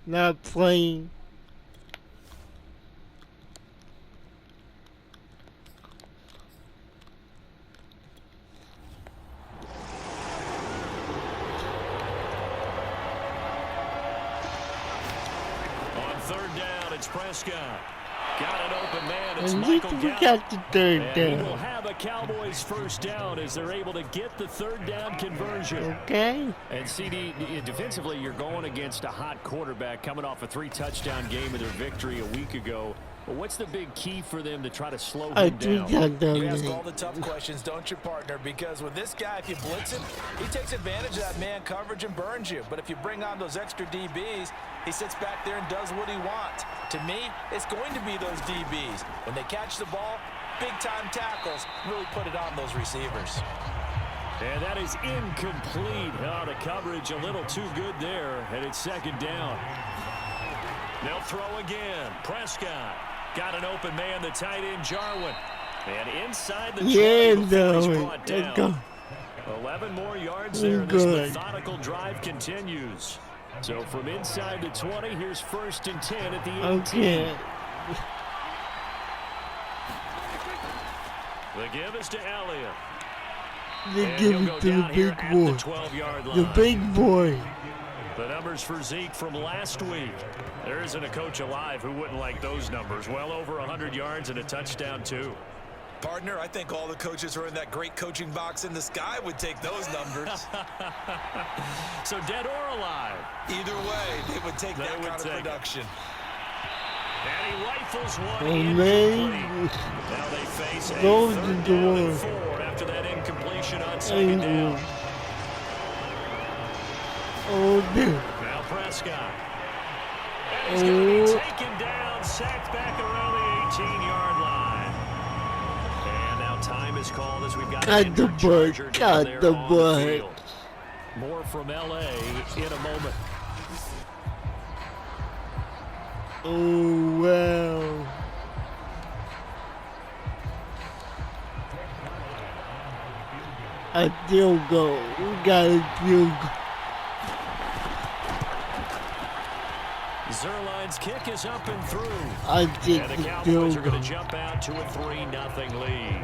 not playing. On third down, it's Prescott. Got an open man. It's And Michael we Gallup. got the third And he will down. have a Cowboys first down as they're able to get the third down conversion. Okay? And CD, defensively, you're going against a hot quarterback coming off a 3-touchdown game with their victory a week ago. But what's the big key for them to try to slow I him think down? that You ask all the tough questions, don't you, partner? Because with this guy, if you blitz him, he takes advantage of that man coverage and burns you. But if you bring on those extra DBs, he sits back there and does what he wants. To me, it's going to be those DBs. When they catch the ball, big-time tackles really put it on those receivers. And that is incomplete. Oh, the coverage a little too good there, and it's second down. They'll throw again. Prescott got an open man, the tight end, Jarwin. And inside the 20 before he's brought down. 11 more yards there, and this methodical drive continues. So from inside the 20, here's first and 10 at the 18. Okay. The give is to Elliott. They And give he'll it go to the down here big at boy. the 12-yard line. The big boy. The numbers for Zeke from last week. There isn't a coach alive who wouldn't like those numbers. Well over 100 yards and a touchdown, too. Partner, I think all the coaches who are in that great coaching box in the sky would take those numbers. So dead or alive? Either way, they would take that kind of production. And he rifles one Oh, incomplete. man. Now they face a Those third are the down and ones. 4 after that incompletion on second down. Oh, dude. Now Prescott. And he's going to be taken down, sacked back around the 18-yard line. And now time is called as we've got Got the Charger butt. down Got there the on butt. field. More from L.A. in a moment. Oh, wow. A field goal. We got a field goal. Zerline's kick is up and through. I think And the the Cowboys field are going goal. to jump out to a 3-0 lead.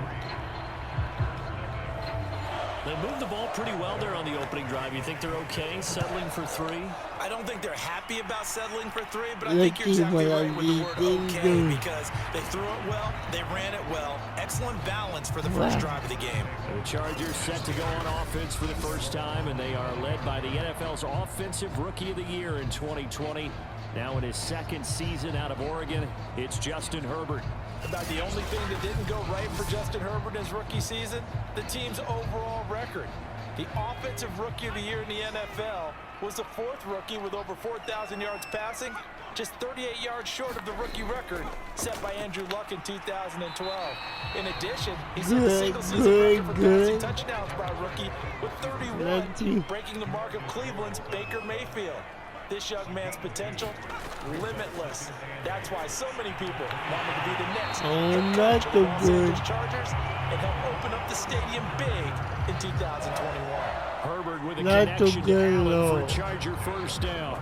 They moved the ball pretty well there on the opening drive. You think they're okay settling for 3? I don't think they're happy about settling for 3, but I Let's think you're see exactly what right with the word I okay did. because they threw it well, they ran it well. Excellent balance for the first drive of the game. The Chargers set to go on offense for the first time, and they are led by the NFL's Offensive Rookie of the Year in 2020. Now in his second season out of Oregon, it's Justin Herbert. About the only thing that didn't go right for Justin Herbert in his rookie season, the team's overall record. The Offensive Rookie of the Year in the NFL was the 4th rookie with over 4,000 yards passing, just 38 yards short of the rookie record set by Andrew Luck in 2012. In addition, he set the single-season record for passing touchdowns by a rookie with 31, breaking the mark of Cleveland's Baker Mayfield. This young man's potential, limitless. That's why so many people want him to be the next head coach of the Los Angeles Chargers and help open up the stadium big in 2021. Herbert with a Not connection to good, Allen no. for a Charger first down.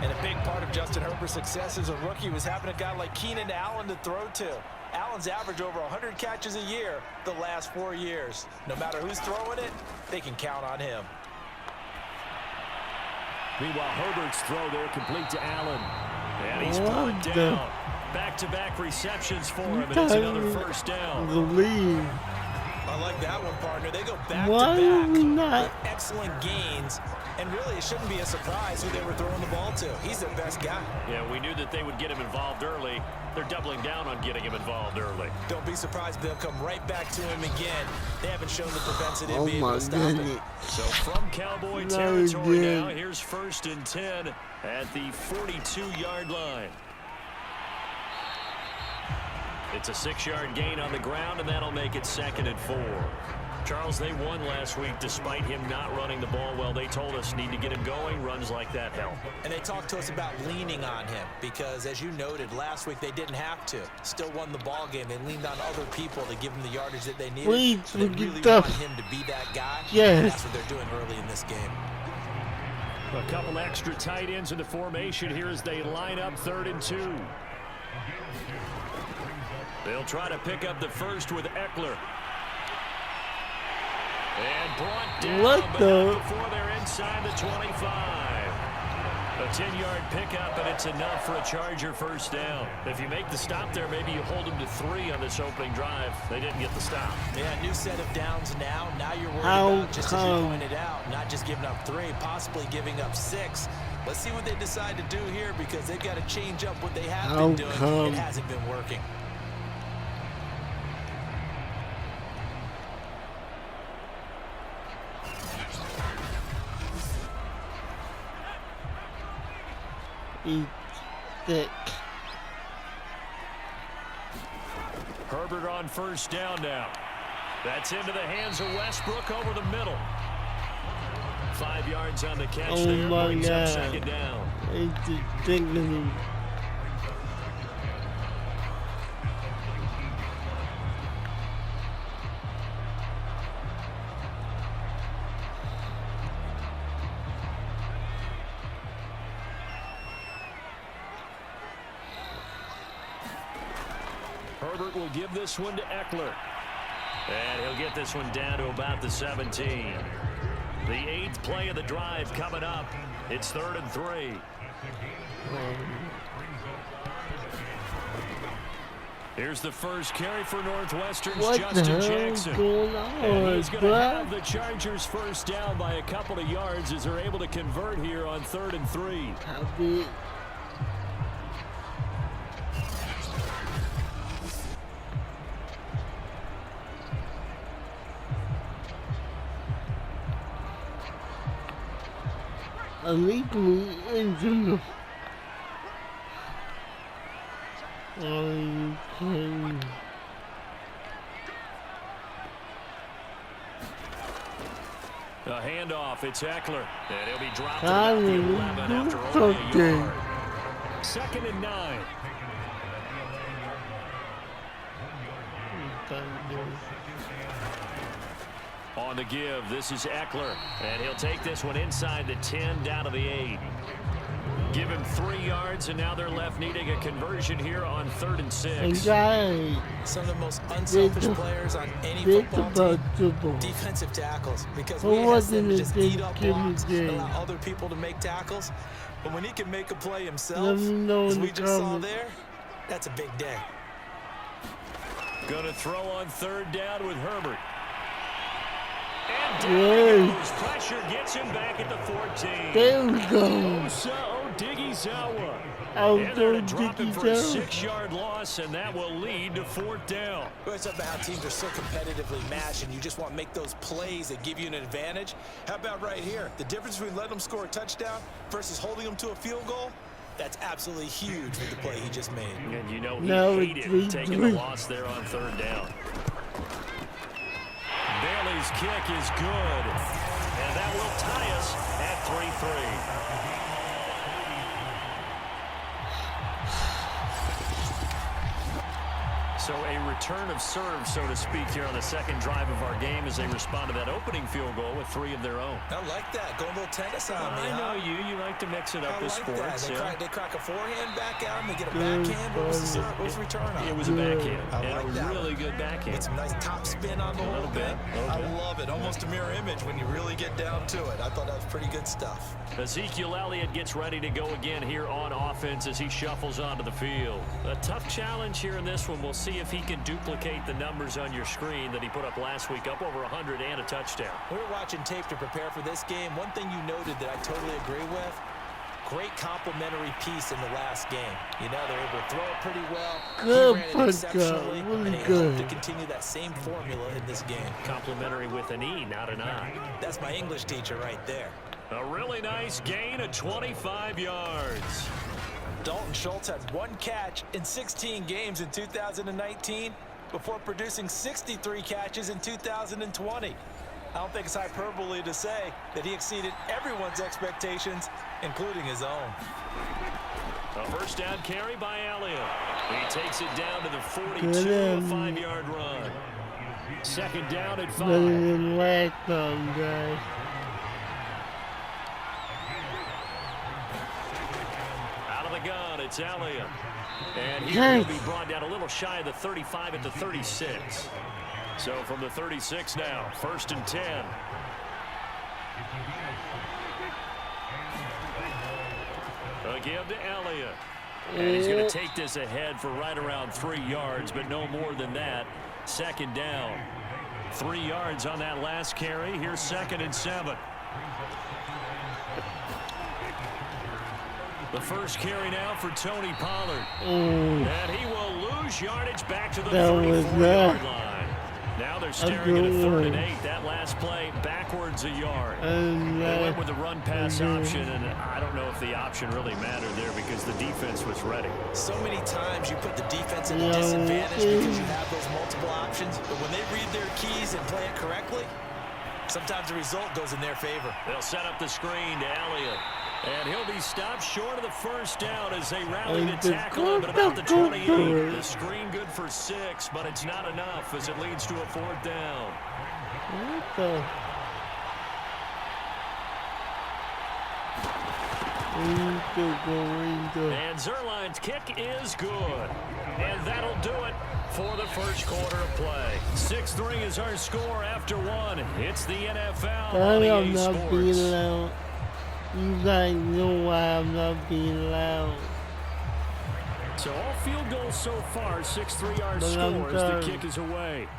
And a big part of Justin Herbert's success as a rookie was having a guy like Keenan Allen to throw to. Allen's averaged over 100 catches a year the last 4 years. No matter who's throwing it, they can count on him. Meanwhile, Herbert's throw there complete to Allen. And he's What brought the- down. Back-to-back receptions for him, and it's another first down. The lead. I like that one, partner. They go back Why to are back we not? with excellent gains. And really, it shouldn't be a surprise who they were throwing the ball to. He's their best guy. Yeah, we knew that they would get him involved early. They're doubling down on getting him involved early. Don't be surprised if they'll come right back to him again. They haven't shown the propensity to Oh be able my to stop it. goodness. So from Cowboy No, territory dude. now, here's first and 10 at the 42-yard line. It's a 6-yard gain on the ground, and that'll make it 2nd and 4. Charles, they won last week despite him not running the ball well. They told us need to get him going. Runs like that help. And they talked to us about leaning on him because, as you noted, last week they didn't have to. Still won the ball game. They leaned on other people to give them the yardage that they needed. Please, They we really get want him to be that guy. Yes. That's what they're doing early in this game. A couple extra tight ends in the formation here as they line up 3rd and 2. They'll try to pick up the first with Eckler. And brought down before they're inside the 25. A 10-yard pickup, and it's enough for a Charger first down. If you make the stop there, maybe you hold them to 3 on this opening drive. They didn't get the stop. Yeah, new set of downs now. Now you're worried about, just as you pointed out, not just giving up 3, possibly giving up 6. Let's see what they decide to do here because they've got to change up what they have been doing. It hasn't been working. Thick. Herbert on first down now. That's into the hands of Westbrook over the middle. 5 yards on the catch there. Brings up 2nd down. It's thinking. Herbert will give this one to Eckler. And he'll get this one down to about the 17. The 8th play of the drive coming up. It's 3rd and 3. Here's the first carry for Northwestern's Justin Jackson. And he's going to have the Chargers first down by a couple of yards as they're able to convert here on 3rd and 3. Illegally into A handoff, it's Eckler. And he'll be dropped at the 11 after only a yard. 2nd and 9. On the give, this is Eckler. And he'll take this one inside the 10 down to the 8. Give him 3 yards, and now they're left needing a conversion here on 3rd and 6. Some of the most unselfish players on any football team, defensive tackles, because we have them just eat up blocks, allow other people to make tackles. But when he can make a play himself, as we just saw there, that's a big day. Going to throw on 3rd down with Herbert. And down he goes. Pressure gets him back at the 14. There we go. Diggyzawa. And they're going to drop him for a 6-yard loss, and that will lead to 4th down. Well, it's about how teams are so competitively matched, and you just want to make those plays that give you an advantage. How about right here? The difference between letting them score a touchdown versus holding them to a field goal, that's absolutely huge with the play he just made. And you know he hated taking the loss there on 3rd down. Bailey's kick is good, and that will tie us at 3-3. So a return of serve, so to speak, here on the 2nd drive of our game as they respond to that opening field goal with 3 of their own. I like that. Going a little tennis on me. I know you like to mix it up with sports. They crack a forehand back out and they get a backhand. What was the serve? What was the return on? It was a backhand. I like that. Really good backhand. Get some nice top spin on the whole thing. I love it. Almost a mirror image when you really get down to it. I thought that was pretty good stuff. Ezekiel Elliott gets ready to go again here on offense as he shuffles onto the field. A tough challenge here in this one. We'll see if he can duplicate the numbers on your screen that he put up last week, up over 100 and a touchdown. We were watching tape to prepare for this game. One thing you noted that I totally agree with, great complimentary piece in the last game. You know, they're able to throw it pretty well. Good, he ran it exceptionally, really and he good. hoped to continue that same formula in this game. Complimentary with an E, not an I. That's my English teacher right there. A really nice gain of 25 yards. Dalton Schultz had 1 catch in 16 games in 2019 before producing 63 catches in 2020. I don't think it's hyperbole to say that he exceeded everyone's expectations, including his own. A first down carry by Elliott. He takes it down to the 42, a 5-yard run. 2nd down at 5. it's Elliott. And he'll be brought down a little shy of the 35 at the 36. So from the 36 now, 1st and 10. Again to Elliott. And he's going to take this ahead for right around 3 yards, but no more than that. 2nd down. 3 yards on that last carry. Here's 2nd and 7. The first carry now for Tony Pollard. And he will lose yardage back to the 34-yard line. Now they're staring at a 3rd and 8. That last play backwards a yard. They went with the run-pass option, and I don't know if the option really mattered there because the defense was ready. So many times you put the defense at a disadvantage because you have those multiple options, but when they read their keys and play it correctly, sometimes the result goes in their favor. They'll set up the screen to Elliott. And he'll be stopped short of the 1st down as they rally to tackle him at about the 28. The screen good for 6, but it's not enough as it leads to a 4th down. What the? And Zerline's kick is good. And that'll do it for the first quarter of play. 6-3 is our score after 1. It's the NFL on EA Sports. You guys know why I'm not being loud. So all field goals so far, 6-3 our score as the kick is away.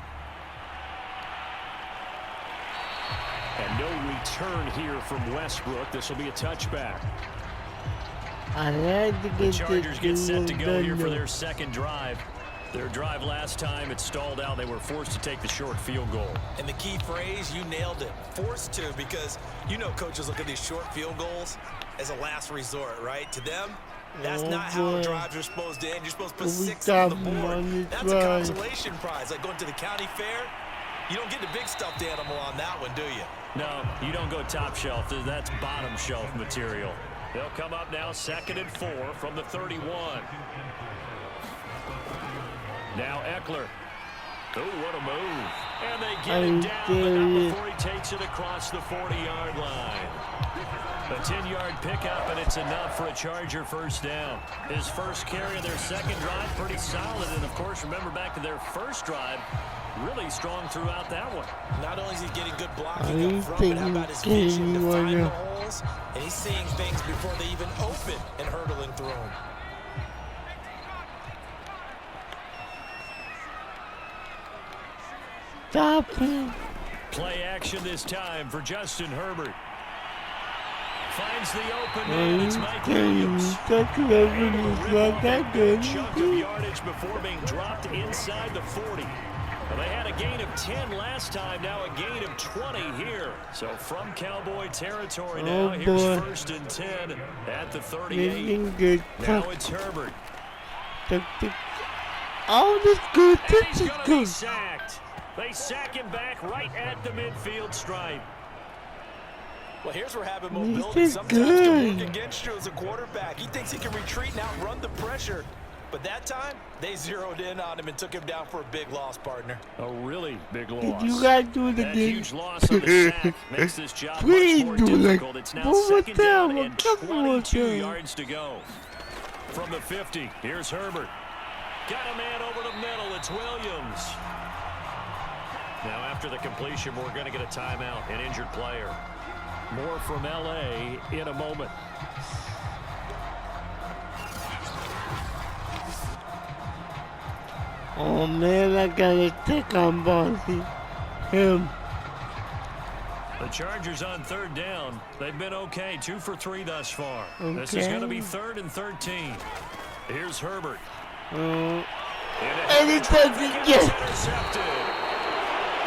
And no return here from Westbrook. This will be a touchback. I had to get the Chargers get set to go here for their 2nd drive. Their drive last time, it stalled out. They were forced to take the short field goal. And the key phrase, you nailed it. Forced to, because you know coaches look at these short field goals as a last resort, right? To them, that's not how drives are supposed to end. You're supposed to put 6 on the board. That's a consolation prize. Like going to the county fair, you don't get the big stuffed animal on that one, do you? No, you don't go top shelf. That's bottom shelf material. They'll come up now 2nd and 4 from the 31. Now Eckler. Oh, what a move. And they get it down, but not before he takes it across the 40-yard line. A 10-yard pickup, and it's enough for a Charger 1st down. His first carry of their 2nd drive, pretty solid. And, of course, remember back to their 1st drive, really strong throughout that one. Not only is he getting good blocking up front, but how about his vision to find the holes? And he's seeing things before they even open and hurdling through them. Stop him. Play action this time for Justin Herbert. Finds the open man. It's Mike Williams. Not that good. Chunk of yardage before being dropped inside the 40. Well, they had a gain of 10 last time. Now a gain of 20 here. So from Cowboy territory now. Here's 1st and 10 at the 38. Now it's Herbert. Oh, this good. And he's going to be sacked. They sack him back right at the midfield stripe. Well, here's where having mobility sometimes can work against you as a quarterback. He thinks he can retreat and outrun the pressure. But that time, they zeroed in on him and took him down for a big loss, partner. A really big loss. You gotta do it again. That huge loss on the sack makes this job much more difficult. It's now 2nd down and 22 yards to go. From the 50, here's Herbert. Got a man over the middle. It's Williams. Now after the completion, we're going to get a timeout, an injured player. More from L.A. in a moment. Oh, man, I got to take on Bossy. Him. The Chargers on 3rd down. They've been okay, 2 for 3 thus far. Okay. This is going to be 3rd and 13. Here's Herbert. And he doesn't get intercepted.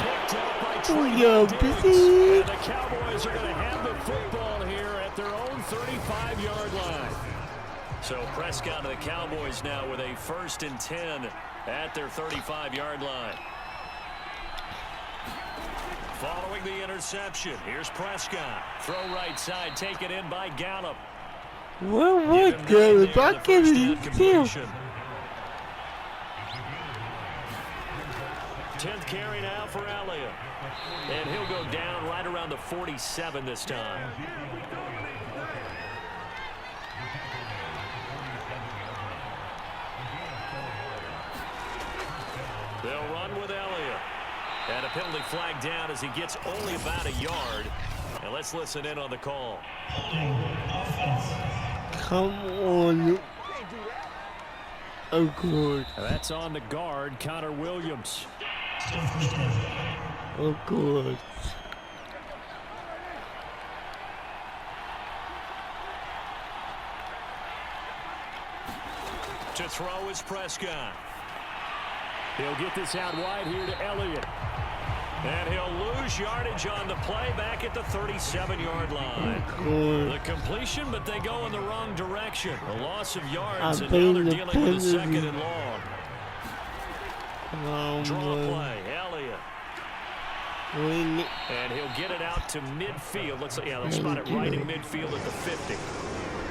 Picked up by and the Cowboys are going to have the football here at their own 35-yard line. So Prescott and the Cowboys now with a 1st and 10 at their 35-yard line. Following the interception, here's Prescott. Throw right side, taken in by Gallup. Well, what the fuck is he doing? 10th carry now for Elliott. And he'll go down right around the 47 this time. They'll run with Elliott. And a penalty flag down as he gets only about a yard. And let's listen in on the call. Come on. Of course. That's on the guard, Connor Williams. Of course. To throw is Prescott. He'll get this out wide here to Elliott. And he'll lose yardage on the play back at the 37-yard line. The completion, but they go in the wrong direction. A loss of yards, and now they're dealing with a second and long. Draw play, Elliott. And he'll get it out to midfield. They'll spot it right in midfield at the 50.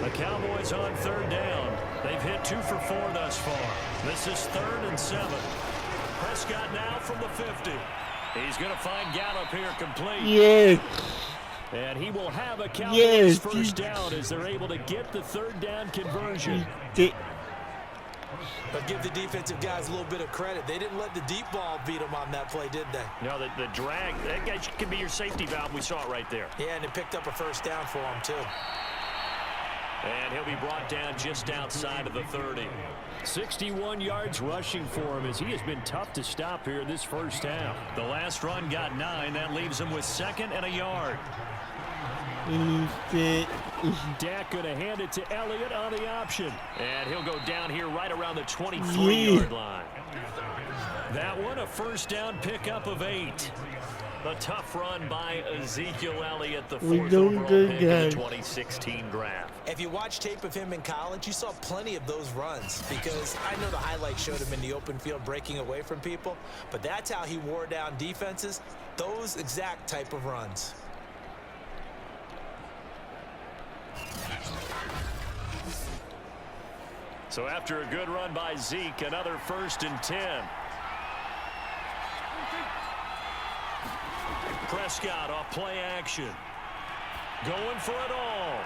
The Cowboys on third down. They've hit 2 for 4 thus far. This is 3rd and 7. Prescott now from the 50. He's going to find Gallup here complete. Yes. And he will have a Cowboys first down as they're able to get the third down conversion. But give the defensive guys a little bit of credit. They didn't let the deep ball beat them on that play, did they? No, the drag, that guy can be your safety valve. We saw it right there. Yeah, and it picked up a first down for him, too. And he'll be brought down just outside of the 30. 61 yards rushing for him as he has been tough to stop here in this first half. The last run got 9. That leaves him with 2nd and a yard. Dak going to hand it to Elliott on the option. And he'll go down here right around the 23-yard line. That one, a first down pickup of 8. A tough run by Ezekiel Elliott, the 4th overall pick in the 2016 draft. If you watch tape of him in college, you saw plenty of those runs because I know the highlights showed him in the open field breaking away from people, but that's how he wore down defenses, those exact type of runs. So after a good run by Zeke, another 1st and 10. Prescott off play action. Going for it all.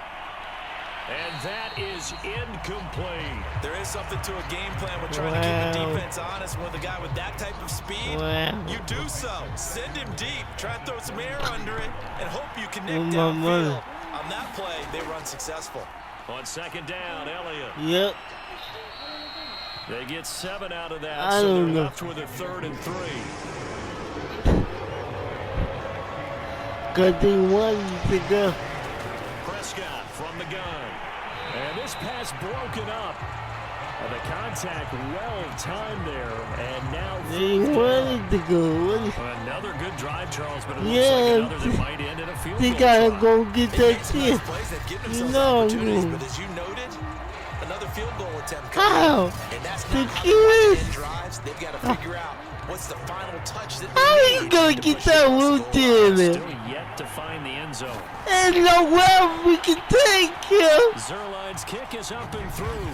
And that is incomplete. There is something to a game plan with trying to keep the defense honest with a guy with that type of speed. You do so. Send him deep. Try and throw some air under it and hope you connect downfield. On that play, they run successful. On 2nd down, Elliott. Yep. They get 7 out of that, so they're left with a 3rd and 3. Good thing one to go. Prescott from the gun. And this pass broken up. And the contact well timed there. And now they wanted to go. Another good drive, Charles, but it looks like another that might end in a field goal. They gotta go get that shit. You know. But as you noted, another field goal attempt. How? And that's not how they end drives. They've got to figure out what's the final touch that how are you gonna get that route in there? Still yet to find the end zone. There's nowhere we can take him. Zerline's kick is up and through.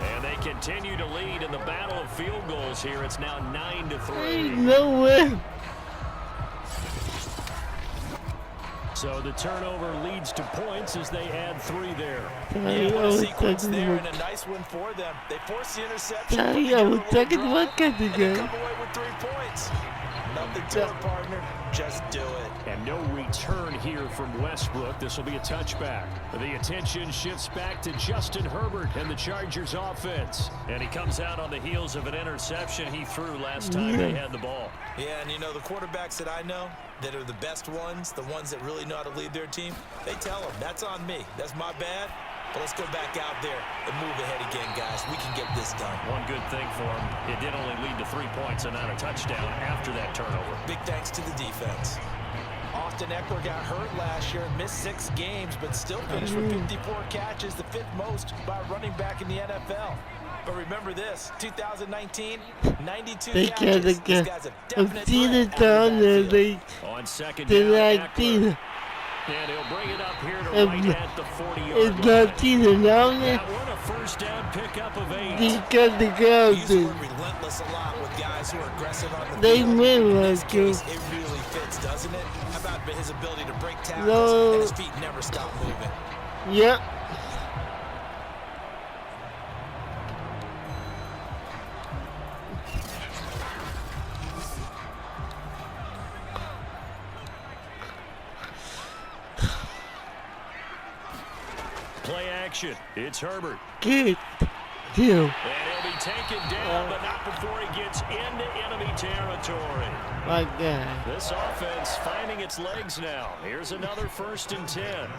And they continue to lead in the battle of field goals here. It's now 9-3. No way. So the turnover leads to points as they add 3 there. Yeah, what a sequence there and a nice one for them. They force the interception. I was talking about that and again. come away with 3 points. Nothing to it, partner. Just do it. And no return here from Westbrook. This will be a touchback. The attention shifts back to Justin Herbert and the Chargers offense. And he comes out on the heels of an interception he threw last time they had the ball. Yeah, and you know, the quarterbacks that I know that are the best ones, the ones that really know how to lead their team, they tell them, that's on me. That's my bad. But let's go back out there and move ahead again, guys. We can get this done. One good thing for him, it did only lead to 3 points and not a touchdown after that turnover. Big thanks to the defense. Austin Eckler got hurt last year and missed 6 games, but still finished with 54 catches, the 5th most by a running back in the NFL. But remember this, 2019, 92 catches. These guys have definite threat. On 2nd down, Eckler. And he'll bring it up here to right at the 40-yard line. That one, a first down pickup of 8. He got the ground. He's relentless a lot with guys who are aggressive on the field. They win like you. It really fits, doesn't it? How about his ability to break tackles and his feet never stop moving? Yep. protection. It's Herbert. Get you. And he'll be taken down, but not before he gets into enemy territory. My God. This offense finding its legs now. Here's another 1st and 10.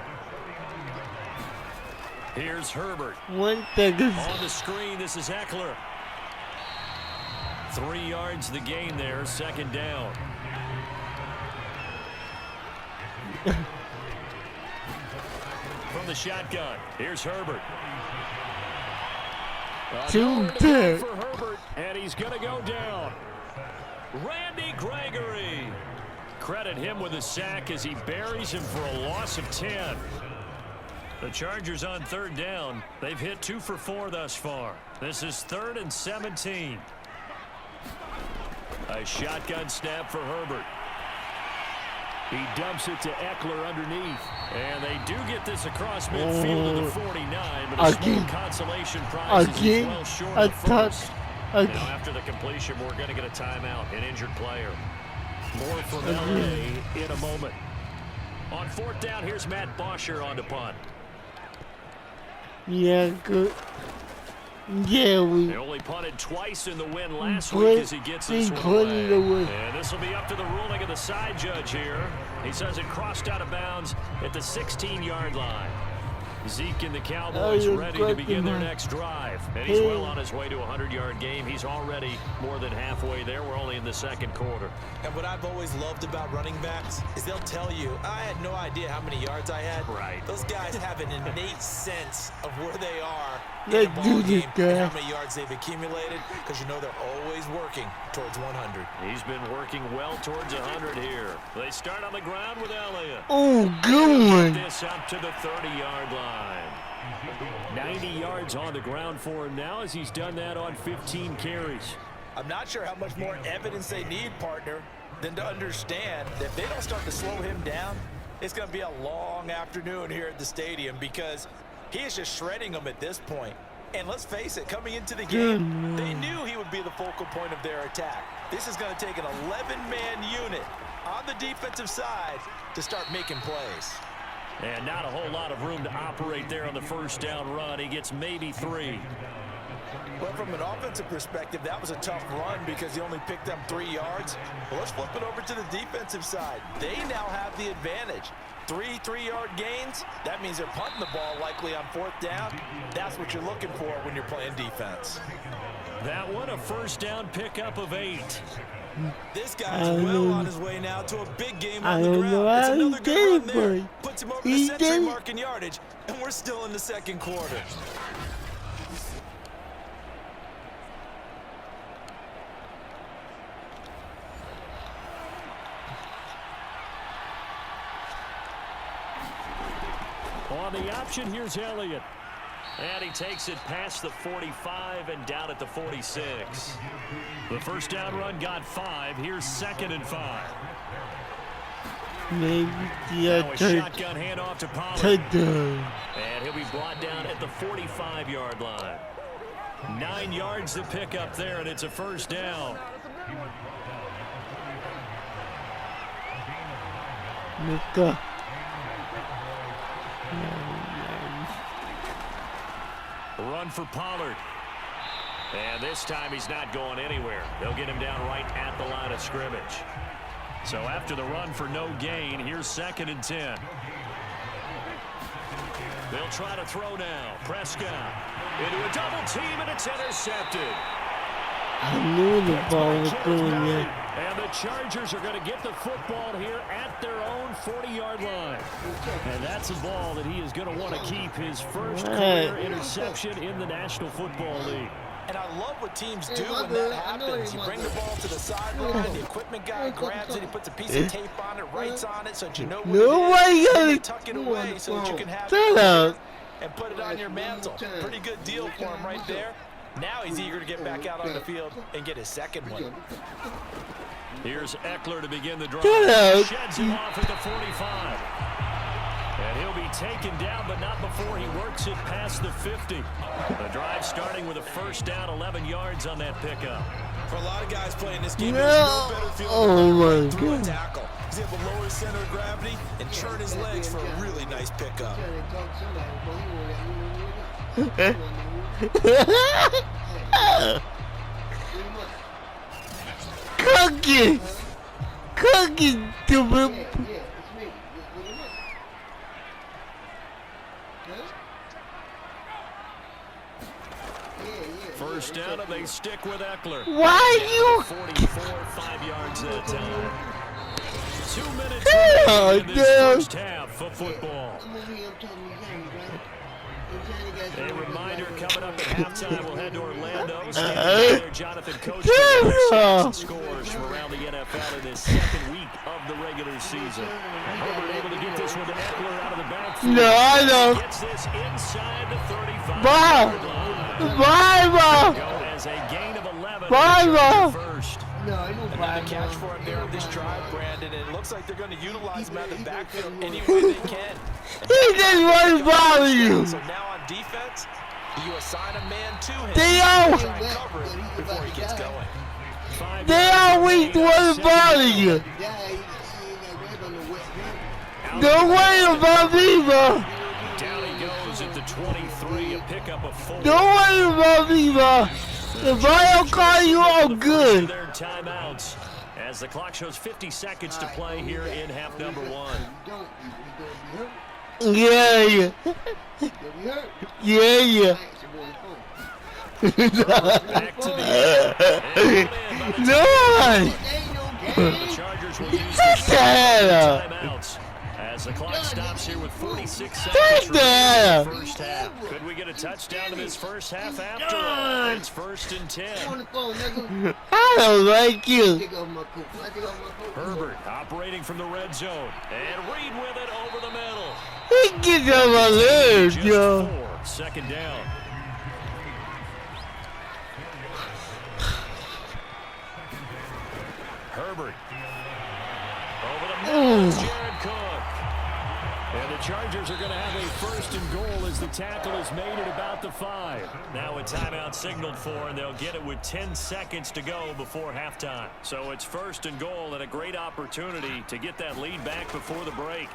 Here's Herbert. 1 second. On the screen, this is Eckler. 3 yards the gain there, 2nd down. From the shotgun, here's Herbert. 2 10. For Herbert, and he's going to go down. Randy Gregory. Credit him with a sack as he buries him for a loss of 10. The Chargers on 3rd down. They've hit 2 for 4 thus far. This is 3rd and 17. A shotgun snap for Herbert. He dumps it to Eckler underneath. And they do get this across midfield to the 49, but a small consolation prize is well short of first. Now after the completion, we're going to get a timeout, an injured player. More from LA in a moment. On 4th down, here's Matt Bosher on the punt. Yeah, good. Yeah, They only punted twice in the win last week as he gets this one away. And this will be up to the ruling of the side judge here. He says it crossed out of bounds at the 16-yard line. Zeke and the Cowboys ready to begin their next drive. And he's well on his way to a 100-yard game. He's already more than halfway there. We're only in the 2nd quarter. And what I've always loved about running backs is they'll tell you, I had no idea how many yards I had. Right. Those guys have an innate sense of where they are in Let's the do ball this, game guy. and how many yards they've accumulated, because you know they're always working towards 100. He's been working well towards 100 here. They start on the ground with Elliott. Oh, good one. This up to the 30-yard line. 90 yards on the ground for him now as he's done that on 15 carries. I'm not sure how much more evidence they need, partner, than to understand that if they don't start to slow him down, it's going to be a long afternoon here at the stadium, because he is just shredding them at this point. And let's face it, coming into the game, they knew he would be the focal point of their attack. This is going to take an 11-man unit on the defensive side to start making plays. And not a whole lot of room to operate there on the 1st down run. He gets maybe 3. Well, from an offensive perspective, that was a tough run because he only picked up 3 yards. Well, let's flip it over to the defensive side. They now have the advantage. 3 3-yard gains, that means they're punting the ball likely on 4th down. That's what you're looking for when you're playing defense. That one, a 1st down pickup of 8. This guy's well on his way now to a big game on the ground. Know It's how another he good run did, there. boy. Puts him over the He century did. mark in yardage, and we're still in the 2nd quarter. On the option, here's Elliott. And he takes it past the 45 and down at the 46. The 1st down run got 5. Here's 2nd and 5. Maybe Now a shotgun handoff to Pollard. touchdown. And he'll be brought down at the 45-yard line. 9 yards to pick up there, and it's a 1st down. Mika. Run for Pollard. And this time he's not going anywhere. They'll get him down right at the line of scrimmage. So after the run for no gain, here's 2nd and 10. They'll try to throw now. Prescott into a double team, and it's intercepted. I knew the ball was going in. And the Chargers are going to get the football here at their own 40-yard line. And that's a ball that he is going to want to keep, his first career interception in the National Football League. And I love what teams do when that happens. You bring the ball to the sideline, the equipment guy grabs it, he puts a piece of tape on it, writes on it so that you know what it is. And you tuck it away so that you can have it and put it on your mantle. Pretty good deal for him right there. Now he's eager to get back out on the field and get his 2nd one. Here's Eckler to begin the drive. Hello. Sheds him off at the 45. And he'll be taken down, but not before he works it past the 50. The drive starting with a 1st down, 11 yards on that pickup. For a lot of guys playing this game, there's no better feeling than through a tackle. He's able to lower his center of gravity and turn his legs for a really nice pickup. Cookie! Cookie, stupid! First down, and they stick with Eckler. Why you? 44, 5 yards that time. 2 minutes Oh, in this first half of football. A reminder coming up at halftime. We'll head to Orlando. There, Jonathan Coach scores from around the NFL in this second week of the regular season. Herbert able to get this one to Eckler out of the backfield. No, I don't. Gets this inside the 35. Bye, As a gain of 11. Bye, First. Another catch for him there on this drive, Brandon. And it looks like they're going to utilize him out of the backfield any way they can. He just want to bother you. So now on defense, you assign a man to him. They Try and cover it before he gets going. always want to bother you. Don't worry about me, bro. Down he goes at the 23, a pickup of 4. Don't worry about me, bro. If I don't call you, I'm good. Their timeouts as the clock shows 50 seconds to play here in half number 1. Yeah. Back to the No. The Chargers will use Take that out. timeouts as the clock stops here with 46 Take seconds that remaining in the first half. Could we get a touchdown in this first half after all? It's 1st and 10. I don't like you. Herbert operating from the red zone. And Reed with it over the middle. He gets on my nerves, Just yo. 4, second down. Herbert. Over the middle is Jared Cook. And the Chargers are going to have a 1st and goal as the tackle is made at about the 5. Now a timeout signaled for, and they'll get it with 10 seconds to go before halftime. So it's 1st and goal and a great opportunity to get that lead back before the break.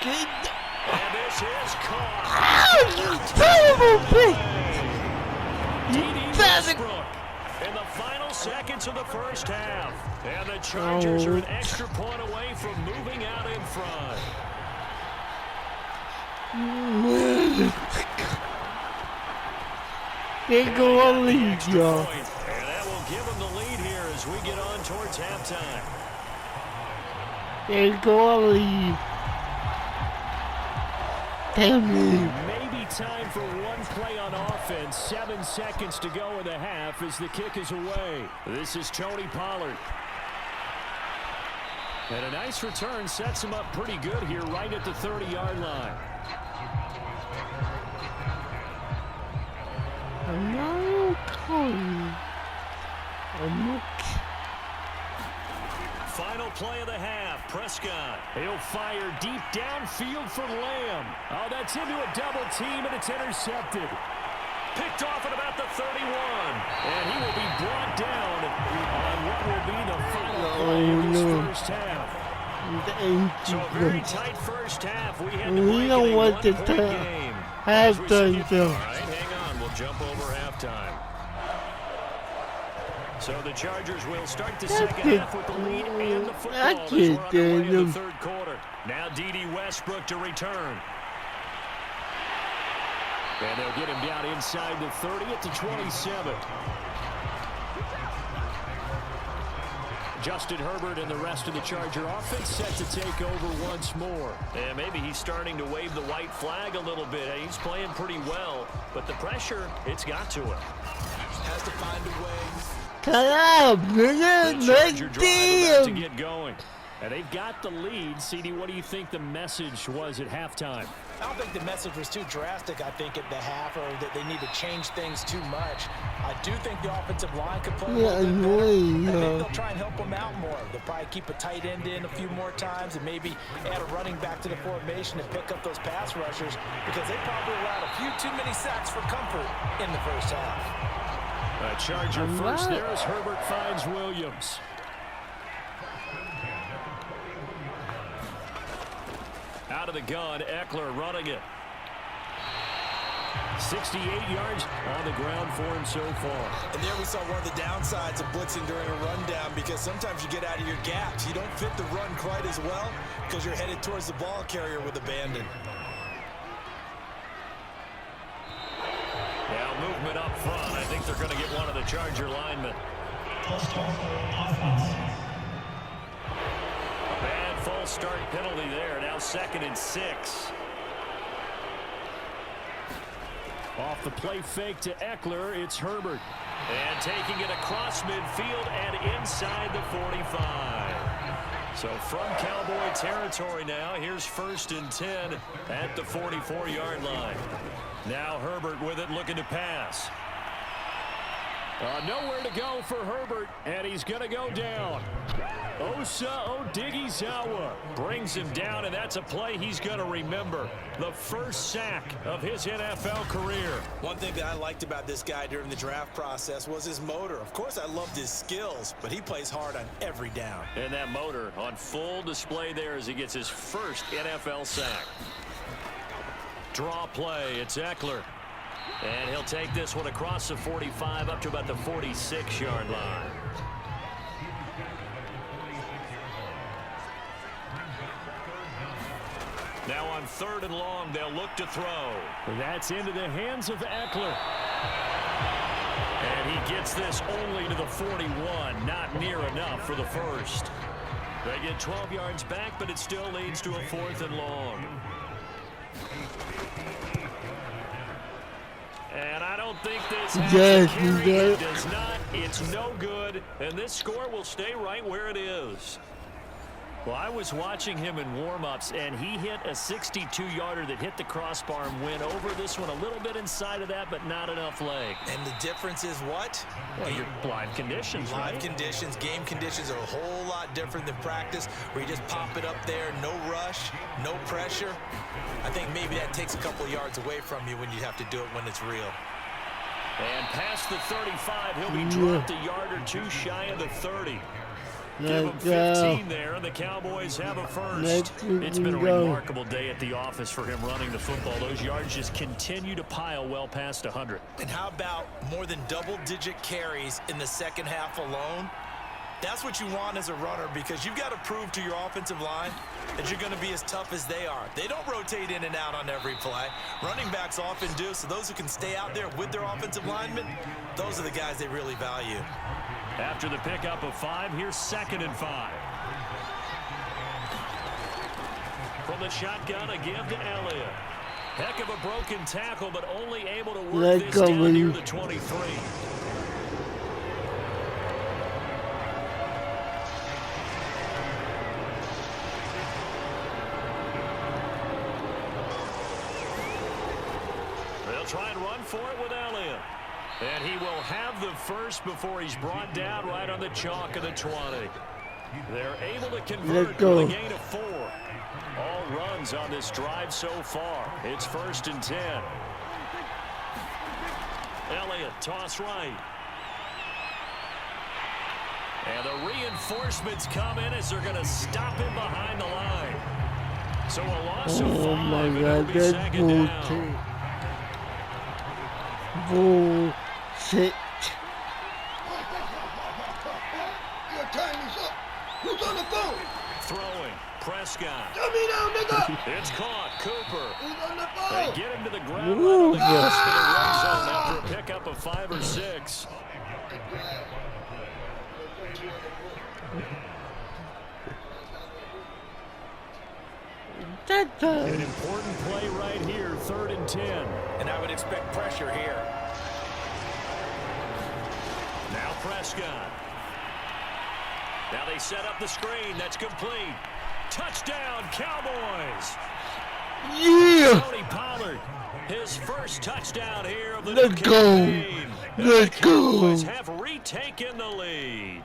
And this is caught. You terrible bitch. D.D. Westbrook in the final seconds of the first half. And the Chargers are an extra point away from moving out in front. They go on lead, y'all. And that will give them the lead here as we get on towards halftime. They go on lead. Damn me. Maybe time for one play on offense. 7 seconds to go in the half as the kick is away. This is Tony Pollard. And a nice return sets him up pretty good here right at the 30-yard line. No, Tony. Final play of the half. Prescott. He'll fire deep downfield for Lamb. Oh, that's into a double team, and it's intercepted. Picked off at about the 31. And he will be brought down on what will be the final play of this first half. So a very tight first half. We had to We break don't it a want to one-point tell- game. Halftime, All so. right, hang on. We'll jump over halftime. So the Chargers will start the second half with the lead and the football as we're underway in the third quarter. Now D.D. Westbrook to return. And they'll get him down inside the 30 at the 27. Justin Herbert and the rest of the Charger offense set to take over once more. And maybe he's starting to wave the white flag a little bit. He's playing pretty well, but the pressure, it's got to him. Has to find a way. Come on, The nigga. Charger Make drive about to them. get going. And they've got the lead. CD, what do you think the message was at halftime? I don't think the message was too drastic, I think, at the half, or that they need to change things too much. I do think the offensive line could play a little bit better. annoying, I think yo. they'll try and help them out more. They'll probably keep a tight end in a few more times and maybe add a running back to the formation to pick up those pass rushers, because they probably allowed a few too many sacks for comfort in the first half. Charger first there as Herbert finds Williams. Out of the gun, Eckler running it. 68 yards on the ground for him so far. And there we saw one of the downsides of blitzing during a rundown, because sometimes you get out of your gaps. You don't fit the run quite as well because you're headed towards the ball carrier with abandon. Now movement up front. I think they're going to get one of the Charger linemen. A bad false start penalty there. Now 2nd and 6. Off the play fake to Eckler, it's Herbert. And taking it across midfield and inside the 45. So from Cowboy territory now, here's 1st and 10 at the 44-yard line. Now Herbert with it, looking to pass. Nowhere to go for Herbert, and he's going to go down. Osa Odighizuwa brings him down, and that's a play he's going to remember. The first sack of his NFL career. One thing that I liked about this guy during the draft process was his motor. Of course, I loved his skills, but he plays hard on every down. And that motor on full display there as he gets his first NFL sack. Draw play, it's Eckler. And he'll take this one across the 45 up to about the 46-yard line. Now on 3rd and long, they'll look to throw. That's into the hands of Eckler. And he gets this only to the 41, not near enough for the first. They get 12 yards back, but it still leads to a 4th and long. And I don't think this has a carry. It does not. It's no good. And this score will stay right where it is. Well, I was watching him in warm-ups, and he hit a 62-yarder that hit the crossbar and went over. This one a little bit inside of that, but not enough leg. And the difference is what? Well, your live conditions, right? Live conditions, game conditions are a whole lot different than practice, where you just pop it up there, no rush, no pressure. I think maybe that takes a couple yards away from you when you have to do it when it's real. And past the 35, he'll be dropped a yard or two shy of the 30. Give him 15 there, and the Cowboys have a first. It's been a remarkable day at the office for him running the football. Those yards just continue to pile well past 100. And how about more than double-digit carries in the second half alone? That's what you want as a runner, because you've got to prove to your offensive line that you're going to be as tough as they are. They don't rotate in and out on every play. Running backs often do, so those who can stay out there with their offensive linemen, those are the guys they really value. After the pickup of 5, here's 2nd and 5. From the shotgun, a give to Elliott. Heck of a broken tackle, but only able to work this down near the 23. They'll try and run for it with Elliott. And he will have the first before he's brought down right on the chalk of the 20. They're able to convert with a gain of 4. All runs on this drive so far. It's 1st and 10. Elliott, toss right. And the reinforcements come in as they're going to stop him behind the line. So a loss of 5. My And God, it'll be that's 2nd down. Bullshit. Your time is up. Who's on the phone? Throwing. Prescott. Tell me now, nigga. It's caught. Cooper. Who's on the They phone? get him to the ground right on the cusp of the red zone after a pickup of 5 or 6. An important play right here, 3rd and 10. And I would expect pressure here. Now Prescott. Now they set up the screen. That's complete. Touchdown, Cowboys. Yeah. Tony Pollard, his first touchdown here of the Let's new go. campaign. Let's the go. Cowboys have retaken the lead.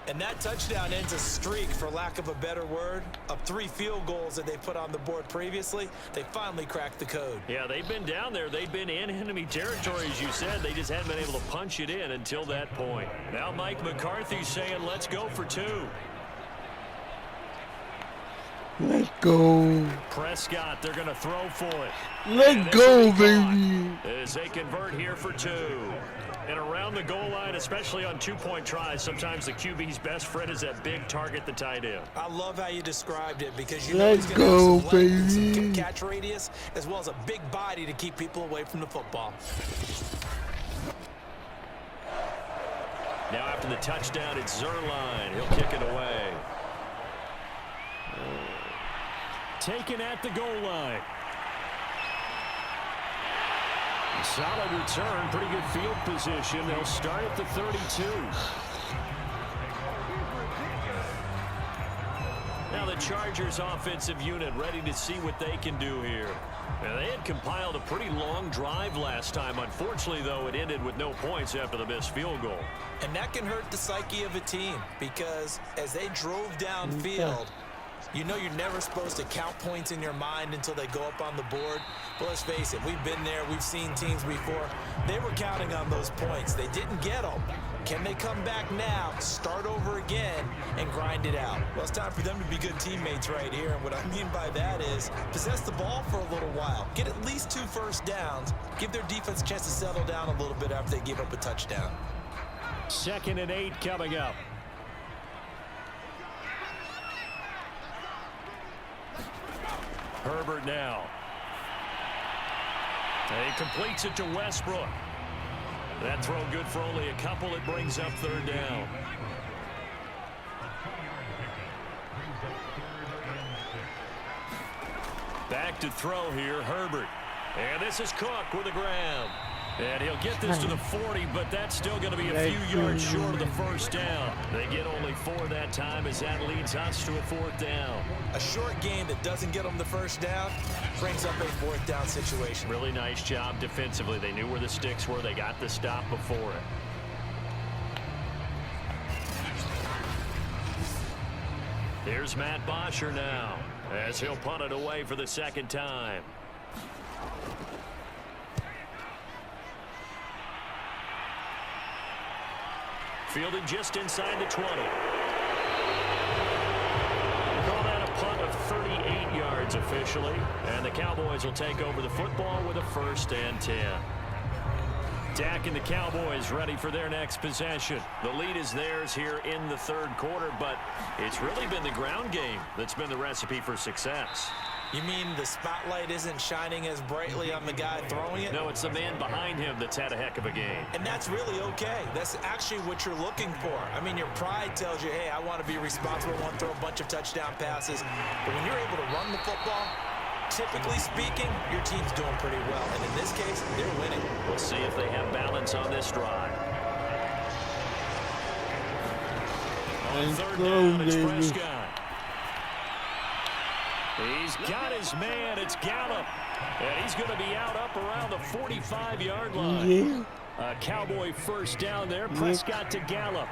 And that touchdown ends a streak, for lack of a better word, of 3 field goals that they put on the board previously. They finally cracked the code. Yeah, they've been down there. They've been in enemy territory, as you said. They just hadn't been able to punch it in until that point. Now Mike McCarthy saying, let's go for 2. Let's go. Prescott, they're going to throw for it. Let's go, baby. As they convert here for 2. And around the goal line, especially on 2-point tries, sometimes the QB's best friend is that big target, the tight end. I love how you described it because you know he's going to have some length and some catch radius as well as a big body to keep people away from the football. Now after the touchdown, it's Zerline. He'll kick it away. Taken at the goal line. Solid return, pretty good field position. They'll start at the 32. Now the Chargers offensive unit ready to see what they can do here. Now they had compiled a pretty long drive last time. Unfortunately, though, it ended with no points after the missed field goal. And that can hurt the psyche of a team because as they drove downfield, you know you're never supposed to count points in your mind until they go up on the board. But let's face it, we've been there. We've seen teams before. They were counting on those points. They didn't get them. Can they come back now, start over again, and grind it out? Well, it's time for them to be good teammates right here. And what I mean by that is possess the ball for a little while. Get at least 2 first downs. Give their defense a chance to settle down a little bit after they give up a touchdown. 2nd and 8 coming up. Herbert now. He completes it to Westbrook. That throw good for only a couple. It brings up 3rd down. Back to throw here, Herbert. And this is Cook with a grab. And he'll get this to the 40, but that's still going to be a few yards short of the first down. They get only 4 that time as that leads us to a 4th down. A short game that doesn't get them the first down brings up a 4th down situation. Really nice job defensively. They knew where the sticks were. They got the stop before it. Here's Matt Bosher now as he'll punt it away for the 2nd time. Fielded just inside the 20. Call that a punt of 38 yards officially. And the Cowboys will take over the football with a 1st and 10. Dak and the Cowboys ready for their next possession. The lead is theirs here in the 3rd quarter, but it's really been the ground game that's been the recipe for success. You mean the spotlight isn't shining as brightly on the guy throwing it? No, it's the man behind him that's had a heck of a game. And that's really okay. That's actually what you're looking for. I mean, your pride tells you, hey, I want to be responsible, I want to throw a bunch of touchdown passes. But when you're able to run the football, typically speaking, your team's doing pretty well. And in this case, they're winning. We'll see if they have balance on this drive. On 3rd down, it's Prescott. He's got his man. It's Gallup. And he's going to be out up around the 45-yard line. Yeah. A Cowboy 1st down there. Prescott to Gallup.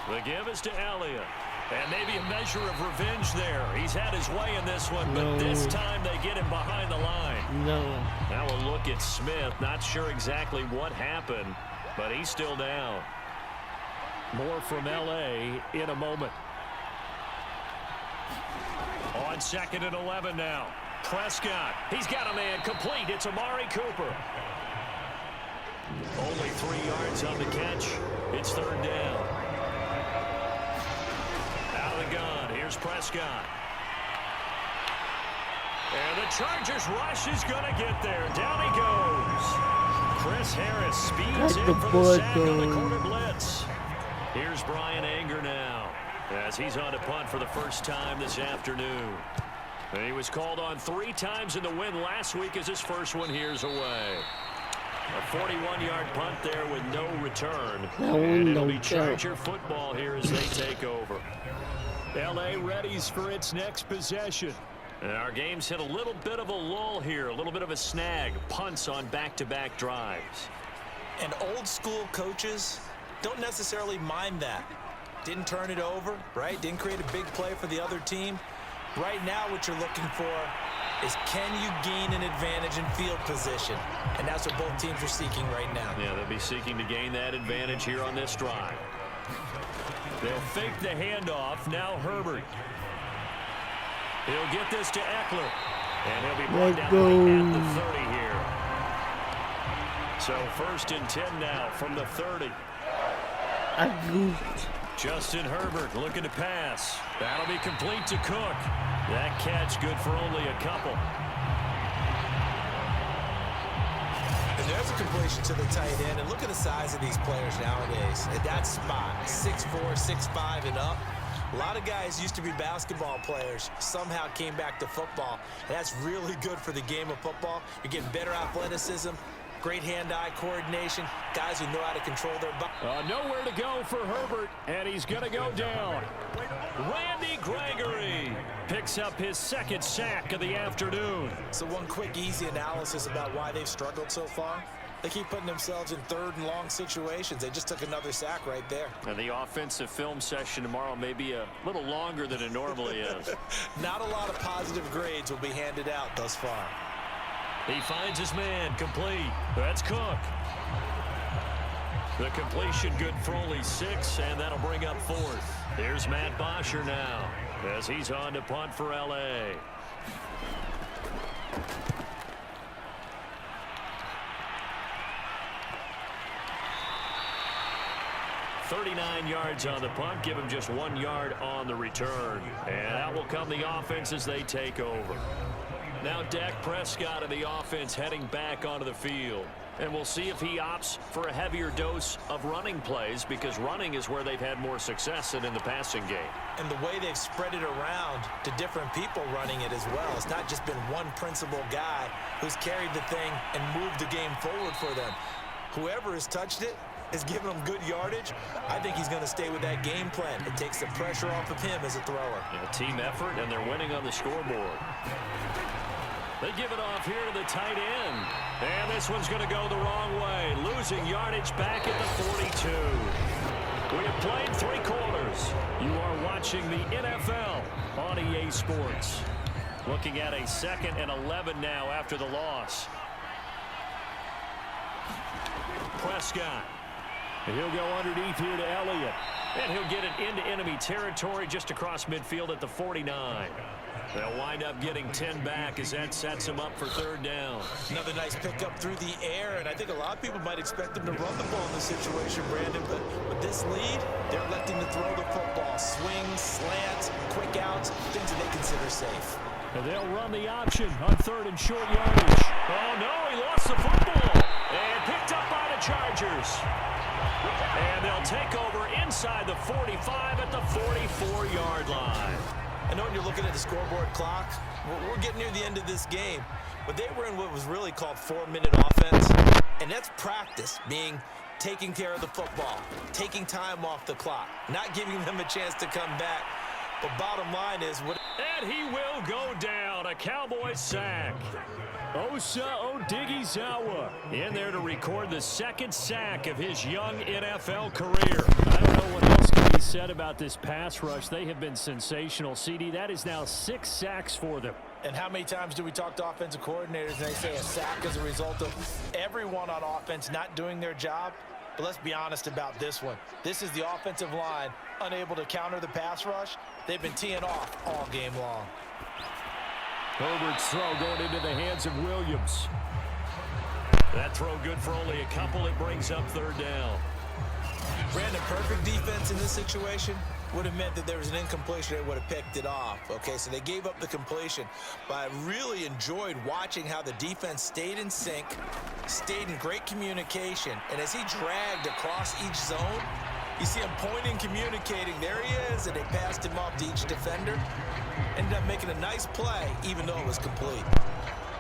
The give is to Elliott. And maybe a measure of revenge there. He's had his way in this one, but this time they get him behind the line. No. Now a look at Smith. Not sure exactly what happened, but he's still down. More from L.A. in a moment. On 2nd and 11 now. Prescott. He's got a man complete. It's Amari Cooper. Only 3 yards on the catch. It's 3rd down. Gun. Here's Prescott. And the Chargers rush is going to get there. Down he goes. Chris Harris speeds in for the sack on the corner blitz. Here's Brian Anger now as he's on to punt for the first time this afternoon. And he was called on 3 times in the win last week as his first one here's away. A 41-yard punt there with no return. And it'll be Charger football here as they take over. L.A. readies for its next possession. And our game's hit a little bit of a lull here, a little bit of a snag. Punts on back-to-back drives. And old-school coaches don't necessarily mind that. Didn't turn it over, right? Didn't create a big play for the other team. Right now what you're looking for is can you gain an advantage in field position? And that's what both teams are seeking right now. Yeah, they'll be seeking to gain that advantage here on this drive. They'll fake the handoff. Now Herbert. He'll get this to Eckler. And he'll be brought down right at the 30 here. So 1st and 10 now from the 30. Justin Herbert looking to pass. That'll be complete to Cook. That catch good for only a couple. And there's a completion to the tight end. And look at the size of these players nowadays. At that spot, 6'4", 6'5", and up. A lot of guys used to be basketball players, somehow came back to football. And that's really good for the game of football. You're getting better athleticism, great hand-eye coordination, guys who know how to control their body. Nowhere to go for Herbert, and he's going to go down. Randy Gregory picks up his 2nd sack of the afternoon. So one quick, easy analysis about why they've struggled so far. They keep putting themselves in 3rd and long situations. They just took another sack right there. And the offensive film session tomorrow may be a little longer than it normally is. Not a lot of positive grades will be handed out thus far. He finds his man, complete. That's Cook. The completion good for only 6, and that'll bring up 4th. Here's Matt Bosher now as he's on to punt for L.A. 39 yards on the punt, give him just 1 yard on the return. And out will come the offense as they take over. Now Dak Prescott of the offense heading back onto the field. And we'll see if he opts for a heavier dose of running plays, because running is where they've had more success than in the passing game. And the way they've spread it around to different people running it as well. It's not just been one principal guy who's carried the thing and moved the game forward for them. Whoever has touched it has given him good yardage. I think he's going to stay with that game plan. It takes the pressure off of him as a thrower. A team effort, and they're winning on the scoreboard. They give it off here to the tight end. And this one's going to go the wrong way. Losing yardage back at the 42. We have played 3 quarters. You are watching the NFL on EA Sports. Looking at a 2nd and 11 now after the loss. Prescott. And he'll go underneath here to Elliott. And he'll get it into enemy territory just across midfield at the 49. They'll wind up getting 10 back as that sets him up for 3rd down. Another nice pickup through the air, and I think a lot of people might expect them to run the ball in this situation, Brandon, but with this lead, they're electing to throw the football. Swings, slants, quick outs, things that they consider safe. And they'll run the option on 3rd and short yardage. Oh, no, he lost the football. And picked up by the Chargers. And they'll take over inside the 45 at the 44-yard line. I know when you're looking at the scoreboard clock, we're getting near the end of this game, but they were in what was really called 4-minute offense, and that's practice, meaning taking care of the football, taking time off the clock, not giving them a chance to come back. But bottom line is what. And he will go down, a Cowboys sack. Osa Odighizuwa in there to record the 2nd sack of his young NFL career. I don't know what else can be said about this pass rush. They have been sensational, CD. That is now 6 sacks for them. And how many times do we talk to offensive coordinators and they say a sack as a result of everyone on offense not doing their job? But let's be honest about this one. This is the offensive line unable to counter the pass rush. They've been teeing off all game long. Herbert's throw going into the hands of Williams. That throw good for only a couple. It brings up 3rd down. Brandon, perfect defense in this situation would have meant that there was an incompletion. They would have picked it off. Okay, so they gave up the completion. But I really enjoyed watching how the defense stayed in sync, stayed in great communication. And as he dragged across each zone, you see him pointing, communicating. There he is, and they passed him off to each defender. Ended up making a nice play, even though it was complete.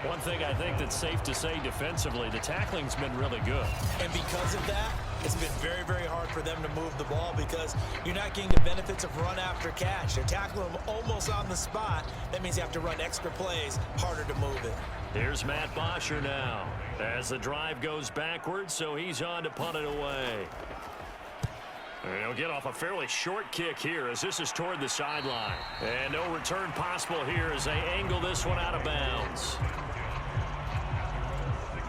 One thing I think that's safe to say defensively, the tackling's been really good. And because of that, it's been very, very hard for them to move the ball because you're not getting the benefits of run after catch. They're tackling them almost on the spot. That means you have to run extra plays, harder to move it. Here's Matt Bosher now as the drive goes backwards, so he's on to punt it away. And he'll get off a fairly short kick here as this is toward the sideline. And no return possible here as they angle this one out of bounds.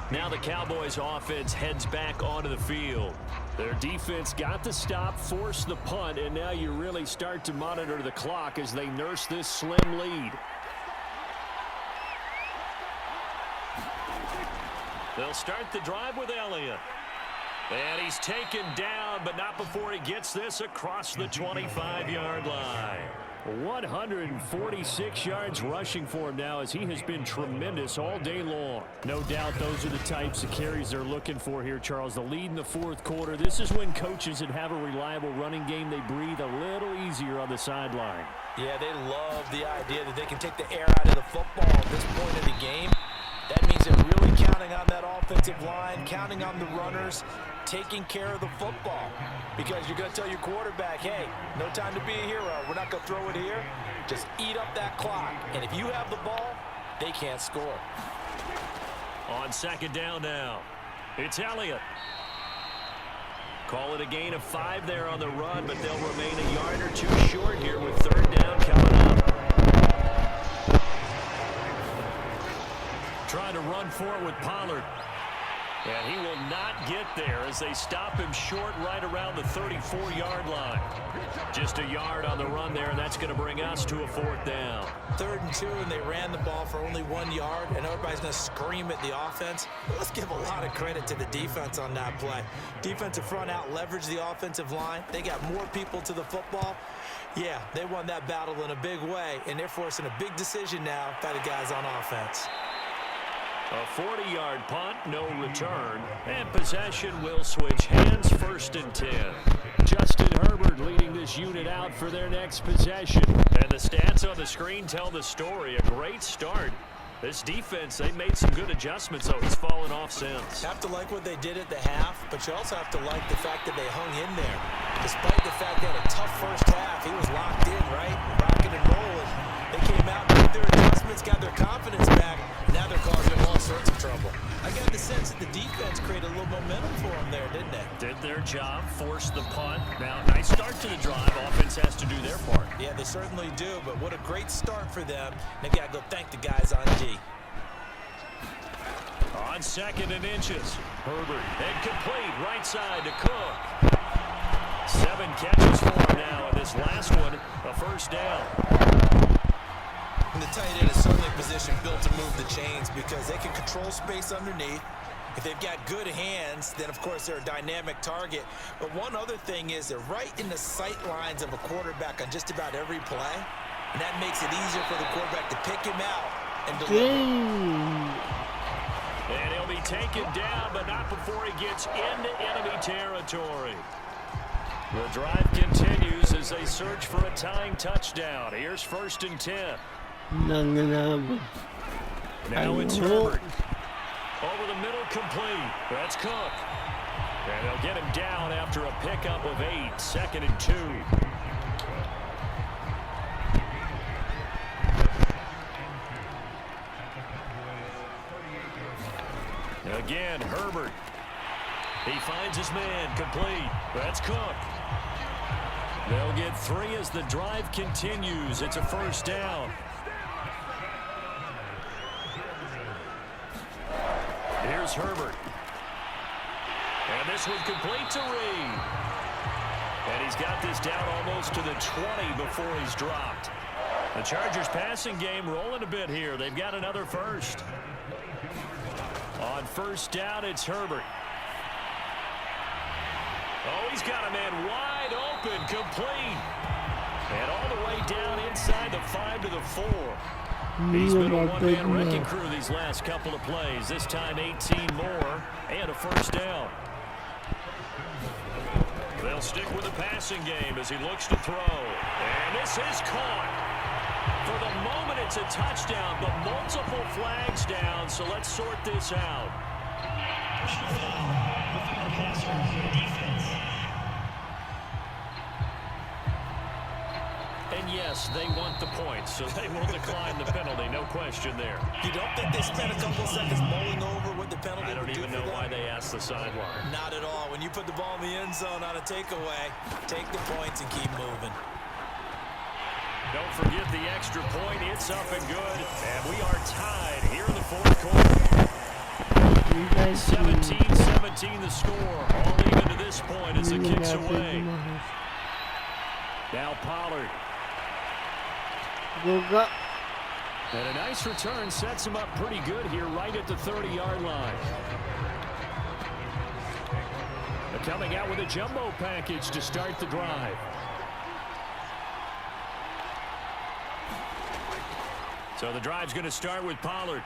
Now the Cowboys offense heads back onto the field. Their defense got the stop, forced the punt, and now you really start to monitor the clock as they nurse this slim lead. They'll start the drive with Elliott. And he's taken down, but not before he gets this across the 25-yard line. 146 yards rushing for him now as he has been tremendous all day long. No doubt those are the types of carries they're looking for here, Charles. The lead in the fourth quarter. This is when coaches that have a reliable running game, they breathe a little easier on the sideline. Yeah, they love the idea that they can take the air out of the football at this point of the game. That means they're really counting on that offensive line, counting on the runners, taking care of the football. Because you're going to tell your quarterback, hey, no time to be a hero. We're not going to throw it here. Just eat up that clock. And if you have the ball, they can't score. On second down now, it's Elliott. Call it a gain of 5 there on the run, but they'll remain a yard or two short here with third down coming up. Trying to run for it with Pollard. And he will not get there as they stop him short right around the 34-yard line. Just a yard on the run there, and that's going to bring us to a fourth down. 3rd and 2, and they ran the ball for only 1 yard, and everybody's going to scream at the offense. Let's give a lot of credit to the defense on that play. Defensive front out leveraged the offensive line. They got more people to the football. Yeah, they won that battle in a big way, and they're forcing a big decision now by the guys on offense. A 40-yard punt, no return, and possession will switch hands, 1st and 10. Justin Herbert leading this unit out for their next possession. And the stats on the screen tell the story. A great start. This defense, they made some good adjustments, though he's fallen off since. Have to like what they did at the half, but you also have to like the fact that they hung in there. Despite the fact they had a tough first half, he was locked in, right? Rocking and rolling. They came out, made their adjustments, got their confidence back. Now they're causing them all sorts of trouble. I got the sense that the defense created a little momentum for them there, didn't they? Did their job, forced the punt. Now, nice start to the drive. Offense has to do their part. Yeah, they certainly do, but what a great start for them. They've got to go thank the guys on D. On 2nd and inches, Herbert, and complete right side to Cook. 7 catches for him now, and this last one, a first down. And the tight end is certainly a position built to move the chains because they can control space underneath. If they've got good hands, then of course they're a dynamic target. But one other thing is they're right in the sight lines of a quarterback on just about every play. And that makes it easier for the quarterback to pick him out and deliver. And he'll be taken down, but not before he gets into enemy territory. The drive continues as they search for a tying touchdown. Here's 1st and 10. Now it's Herbert. Over the middle, complete. That's Cook. And they'll get him down after a pickup of 8. 2nd and 2. Again, Herbert. He finds his man, complete. That's Cook. They'll get 3 as the drive continues. It's a first down. Here's Herbert. And this one complete to Reed. And he's got this down almost to the 20 before he's dropped. The Chargers passing game rolling a bit here. They've got another first. On first down, it's Herbert. Oh, he's got a man wide open, complete. And all the way down inside the 5 to the 4. He's been a one-man wrecking crew these last couple of plays. This time 18 more and a first down. They'll stick with the passing game as he looks to throw. And this is caught. For the moment, it's a touchdown, but multiple flags down, so let's sort this out. And yes, Dallas, they want the points, so they will decline the penalty. No question there. You don't think they spent a couple of seconds mulling over what the penalty I don't would do even for know them? why they asked the sideline. Not at all. When you put the ball in the end zone on a takeaway, take the points and keep moving. Don't forget the extra point. It's up and good. And we are tied here in the fourth quarter. 17-17 the score. All even to this point as it kicks away. Now Pollard. Go. And a nice return sets him up pretty good here right at the 30-yard line. They're coming out with a jumbo package to start the drive. So the drive's going to start with Pollard.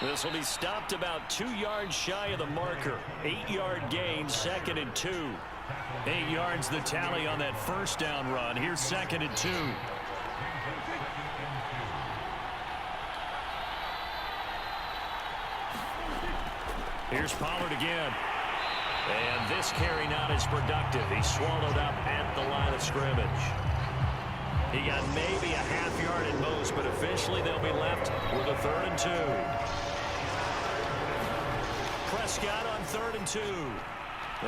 This will be stopped about 2 yards shy of the marker. 8-yard gain, 2nd and 2. 8 yards the tally on that first down run. Here's 2nd and 2. Here's Pollard again. And this carry not as productive. He swallowed up at the line of scrimmage. He got maybe a half yard at most, but officially they'll be left with a 3rd and 2. Prescott on 3rd and 2.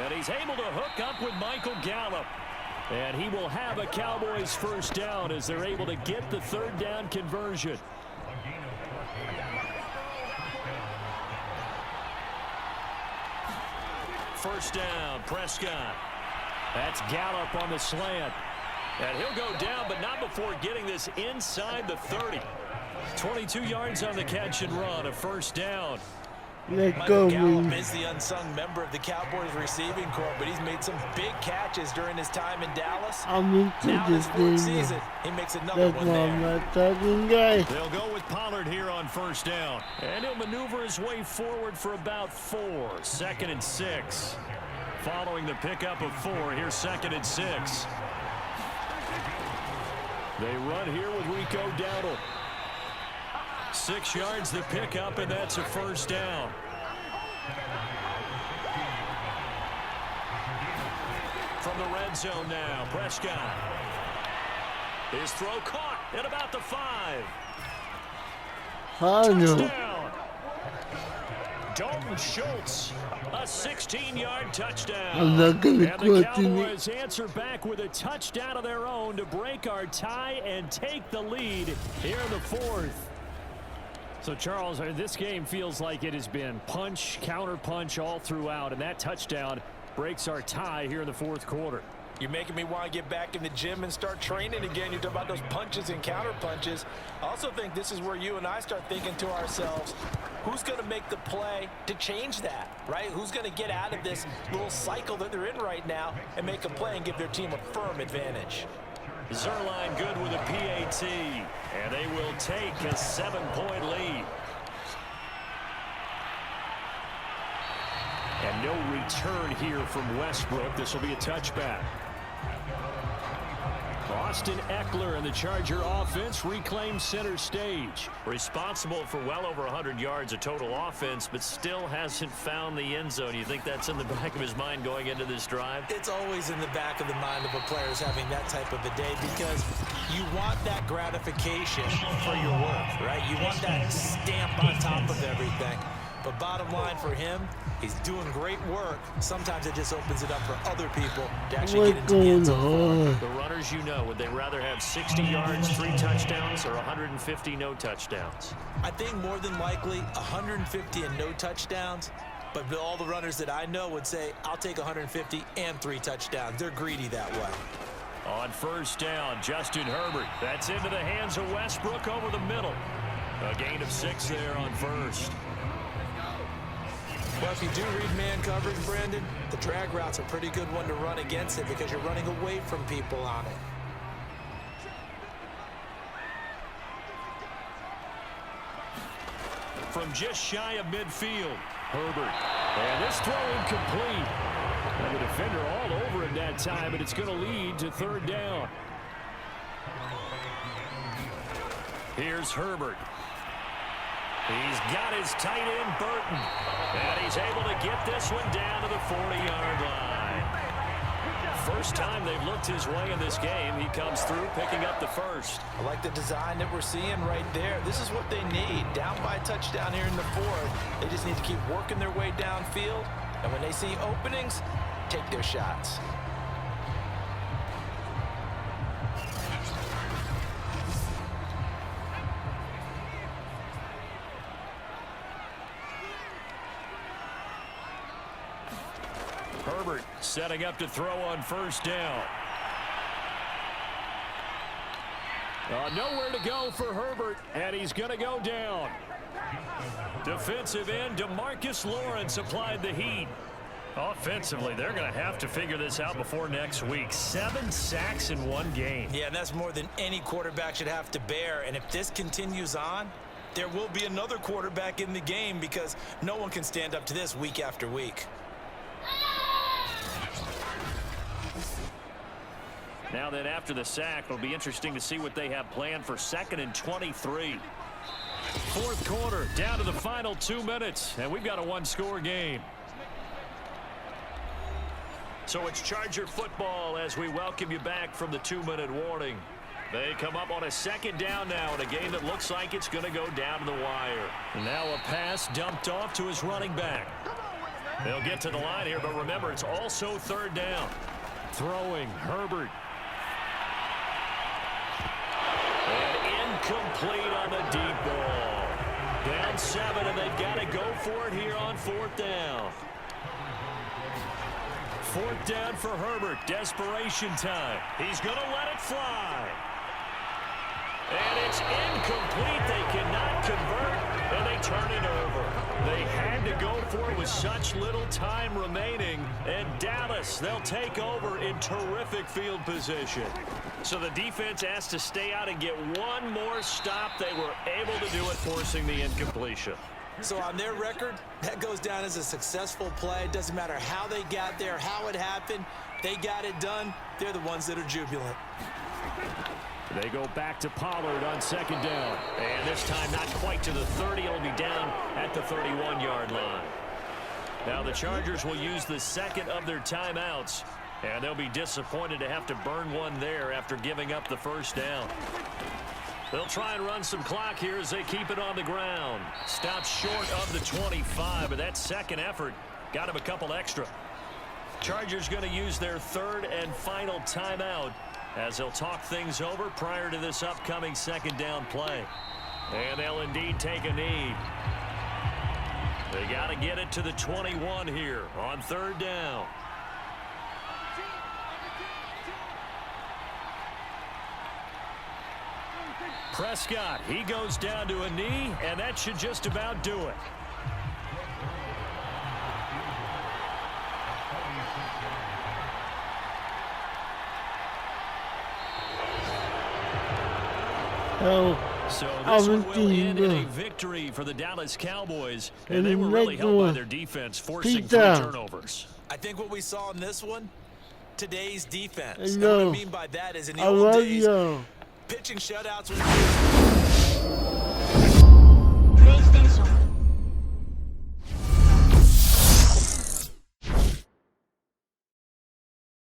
And he's able to hook up with Michael Gallup. And he will have a Cowboys first down as they're able to get the 3rd down conversion. First down, Prescott. That's Gallup on the slant. And he'll go down, but not before getting this inside the 30. 22 yards on the catch and run, a first down. Michael Gallup is the unsung member of the Cowboys receiving corps, but he's made some big catches during his time in Dallas. Now in his fourth season, he makes another one there. They'll go with Pollard here on first down. And he'll maneuver his way forward for about 4. 2nd and 6. Following the pickup of 4, here's 2nd and 6. They run here with Rico Dowdle. 6 yards the pickup, and that's a first down. From the red zone now, Prescott. His throw caught at about the 5. Touchdown. Dalton Schultz, a 16-yard touchdown. I'm not gonna and the Cowboys answer back with a touchdown of their own to break our tie and take the lead here in the 4th. So, Charles, this game feels like it has been punch, counter punch all throughout, and that touchdown breaks our tie here in the 4th quarter. You're making me want to get back in the gym and start training again. You talk about those punches and counter punches. I also think this is where you and I start thinking to ourselves, who's going to make the play to change that, right? Who's going to get out of this little cycle that they're in right now and make a play and give their team a firm advantage? Zerline good with a PAT, and they will take a 7-point lead. And no return here from Westbrook. This will be a touchback. Austin Eckler and the Charger offense reclaims center stage. Responsible for well over 100 yards of total offense, but still hasn't found the end zone. You think that's in the back of his mind going into this drive? It's always in the back of the mind of a player who's having that type of a day because you want that gratification for your work, right? You want that stamp on top of everything. But bottom line for him, he's doing great work. Sometimes it just opens it up for other people to actually get into the end zone. The runners, you know, would they rather have 60 yards, 3 touchdowns, or 150 no touchdowns? I think more than likely 150 and no touchdowns. But all the runners that I know would say, I'll take 150 and 3 touchdowns. They're greedy that way. On first down, Justin Herbert. That's into the hands of Westbrook over the middle. A gain of 6 there on first. Well, if you do read man coverage, Brandon, the drag route's a pretty good one to run against it because you're running away from people on it. From just shy of midfield, Herbert. And this throw incomplete. And the defender all over him that time, but it's going to lead to 3rd down. Here's Herbert. He's got his tight end, Burton. And he's able to get this one down to the 40-yard line. first time they've looked his way in this game, he comes through picking up the first. I like the design that we're seeing right there. This is what they need. Down by a touchdown here in the fourth. They just need to keep working their way downfield. And when they see openings, take their shots. Herbert setting up to throw on first down. Nowhere to go for Herbert, and he's going to go down. Defensive end DeMarcus Lawrence applied the heat. Offensively, they're going to have to figure this out before next week. 7 sacks in one game. Yeah, and that's more than any quarterback should have to bear. And if this continues on, there will be another quarterback in the game because no one can stand up to this week after week. Now then, after the sack, it'll be interesting to see what they have planned for 2nd and 23. Fourth quarter, down to the final 2 minutes, and we've got a one-score game. So it's Charger football as we welcome you back from the 2-minute warning. They come up on a 2nd down now in a game that looks like it's going to go down to the wire. And now a pass dumped off to his running back. They'll get to the line here, but remember, it's also 3rd down. Throwing, Herbert. And incomplete on the deep ball. Down 7, and they've got to go for it here on 4th down. 4th down for Herbert. Desperation time. He's going to let it fly. And it's incomplete. They cannot convert, and they turn it over. They had to go for it with such little time remaining. And Dallas, they'll take over in terrific field position. So the defense has to stay out and get one more stop. They were able to do it, forcing the incompletion. So on their record, that goes down as a successful play. It doesn't matter how they got there, how it happened. They got it done. They're the ones that are jubilant. They go back to Pollard on 2nd down. And this time not quite to the 30. It'll be down at the 31-yard line. Now the Chargers will use the 2nd of their timeouts. And they'll be disappointed to have to burn one there after giving up the 1st down. They'll try and run some clock here as they keep it on the ground. Stops short of the 25, but that 2nd effort got him a couple extra. Chargers going to use their 3rd and final timeout as they'll talk things over prior to this upcoming 2nd down play. And they'll indeed take a knee. They got to get it to the 21 here on 3rd down. Prescott, he goes down to a knee, and that should just about do it. So this one will end in a victory for the Dallas Cowboys, and they were really helped by their defense, forcing 3 turnovers. I think what we saw in this one, today's defense. And what I mean by that is in the old days, pitching shutouts was